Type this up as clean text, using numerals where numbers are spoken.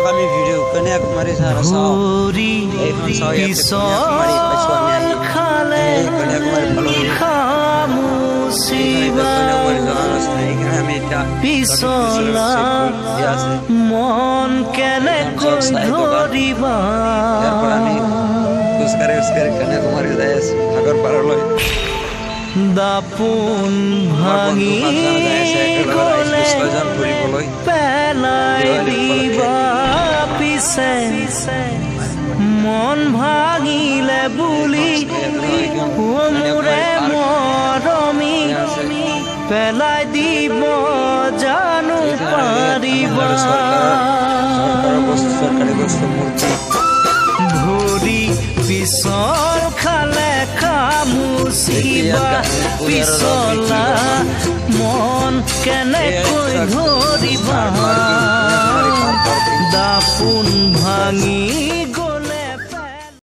চাওক আমি ভিডিঅ' কন্যাকুমাৰী চাওঁ এইখন চাওঁ ইয়াতে কন্যাকুমাৰী পাইছোঁ আমি আহি কন্যাকুমাৰী পালোঁ কন্যাকুমাৰী যোৱা ৰাস্তা এইকাৰণে আমি এতিয়া মন কেনেকৈ ধৰিবা ইয়াৰ পৰা আমি খোজকাঢ়ি কন্যাকুমাৰী যাই আছোঁ সাগৰ পাৰলৈ দাপোন ভাঙি গ'লে পেলাই দিবা পিছে মন ভাঙিলে বুলি মোৰে মৰমী পেলাই দিব জানো পাৰিবা ভৰি পিছল খালে খামুচিবা পিছলা মন কেনেকৈ ধৰিবা দাপোন ভাঙি